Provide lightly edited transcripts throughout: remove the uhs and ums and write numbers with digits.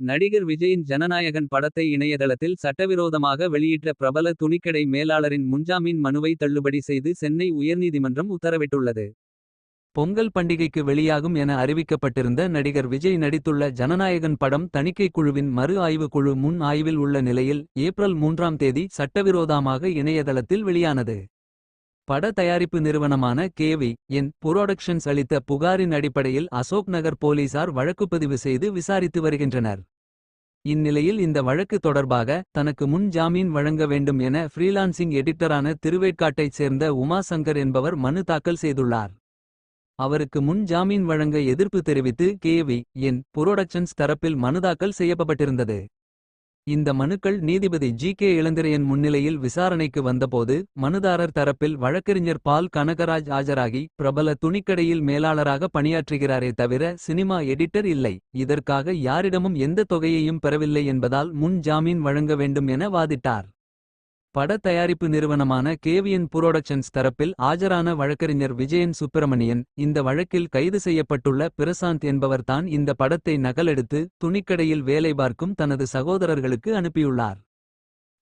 நடிகர் விஜயின் ஜனநாயகன் படத்தை இணையதளத்தில் சட்டவிரோதமாக வெளியிட்ட பிரபல துணிக்கடை மேலாளரின் முன்ஜாமீன் மனுவை தள்ளுபடி செய்து சென்னை உயர்நீதிமன்றம் உத்தரவிட்டுள்ளது. பொங்கல் பண்டிகைக்கு வெளியாகும் என அறிவிக்கப்பட்டிருந்த நடிகர் விஜய் நடித்துள்ள ஜனநாயகன் படம் தணிக்கைக் குழுவின் மறு ஆய்வுக் குழு முன் ஆய்வில் உள்ள நிலையில் ஏப்ரல் 3ஆம் தேதி சட்டவிரோதமாக இணையதளத்தில் வெளியானது. பட தயாரிப்பு நிறுவனமான KV.N புரோடக்ஷன்ஸ் அளித்த புகாரின் அடிப்படையில் அசோக் நகர் போலீசார் வழக்குப்பதிவு செய்து விசாரித்து வருகின்றனர். இந்நிலையில் இந்த வழக்கு தொடர்பாக தனக்கு முன் ஜாமீன் வழங்க வேண்டும் என ஃப்ரீலான்சிங் எடிட்டரான திருவேற்காட்டைச் சேர்ந்த உமா சங்கர் என்பவர் மனு தாக்கல் செய்துள்ளார். அவருக்கு முன் ஜாமீன் வழங்க எதிர்ப்பு தெரிவித்து KV.N புரோடக்ஷன்ஸ் தரப்பில் மனுதாக்கல் செய்யப்பட்டிருந்தது. இந்த மனுக்கள் நீதிபதி G.K. இளந்திரையன் முன்னிலையில் விசாரணைக்கு வந்தபோது மனுதாரர் தரப்பில் வழக்கறிஞர் பால் கனகராஜ் ஆஜராகி பிரபல துணிக்கடையில் மேலாளராக பணியாற்றுகிறாரே தவிர சினிமா எடிட்டர் இல்லை, இதற்காக யாரிடமும் எந்த தொகையையும் பெறவில்லை என்பதால் முன் ஜாமீன் வழங்க வேண்டும் என வாதிட்டார். பட தயாரிப்பு நிறுவனமான KV.N புரோடக்ஷன்ஸ் தரப்பில் ஆஜரான வழக்கறிஞர் விஜயன் சுப்பிரமணியன் இந்த வழக்கில் கைது செய்யப்பட்டுள்ள பிரசாந்த் என்பவர்தான் இந்த படத்தை நகலெடுத்து துணிக்கடையில் வேலை பார்க்கும் தனது சகோதரர்களுக்கு அனுப்பியுள்ளார்.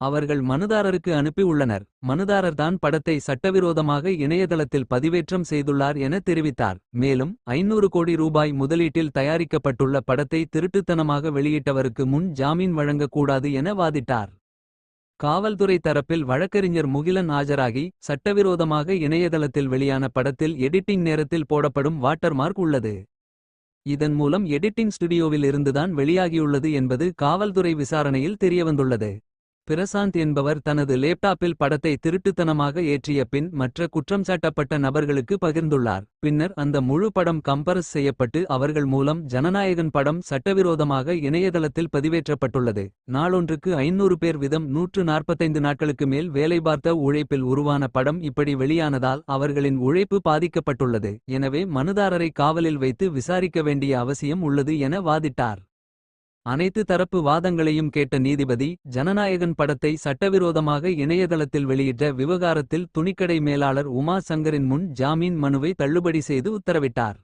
அவர்கள் மனுதாரருக்கு அனுப்பி உள்ளனர். மனுதாரர்தான் படத்தை சட்டவிரோதமாக இணையதளத்தில் பதிவேற்றம் செய்துள்ளார் என தெரிவித்தார். மேலும் 500 கோடி ரூபாய் முதலீட்டில் தயாரிக்கப்பட்டுள்ள படத்தை திருட்டுத்தனமாக வெளியிட்டவருக்கு முன் ஜாமீன் வழங்கக்கூடாது என வாதிட்டார். காவல்துறை தரப்பில் வழக்கறிஞர் முகிலன் ஆஜராகி சட்டவிரோதமாக இணையதளத்தில் வெளியான படத்தில் எடிட்டிங் நேரத்தில் போடப்படும் வாட்டர்மார்க் உள்ளது. இதன் மூலம் எடிட்டிங் ஸ்டுடியோவில் இருந்துதான் வெளியாகியுள்ளது என்பது காவல்துறை விசாரணையில் தெரியவந்துள்ளது. பிரசாந்த் என்பவர் தனது லேப்டாப்பில் படத்தை திருட்டுத்தனமாக ஏற்றிய பின் மற்ற குற்றம் சாட்டப்பட்ட நபர்களுக்கு பகிர்ந்துள்ளார். பின்னர் அந்த முழு படம் கம்பரஸ் செய்யப்பட்டு அவர்கள் மூலம் ஜனநாயகன் படம் சட்டவிரோதமாக இணையதளத்தில் பதிவேற்றப்பட்டுள்ளது. நாளொன்றுக்கு 500 பேர் வீதம் 145 நாட்களுக்கு மேல் வேலை பார்த்த உழைப்பில் உருவான படம் இப்படி வெளியானதால் அவர்களின் உழைப்பு பாதிக்கப்பட்டுள்ளது. எனவே மனுதாரரை காவலில் வைத்து விசாரிக்க வேண்டிய அவசியம் உள்ளது என வாதிட்டார். அனைத்து தரப்பு வாதங்களையும் கேட்ட நீதிபதி ஜனநாயகன் படத்தை சட்டவிரோதமாக இணையதளத்தில் வெளியிட்ட விவகாரத்தில் துணிக்கடை மேலாளர் உமா சங்கரின் முன் ஜாமீன் மனுவை தள்ளுபடி செய்து உத்தரவிட்டார்.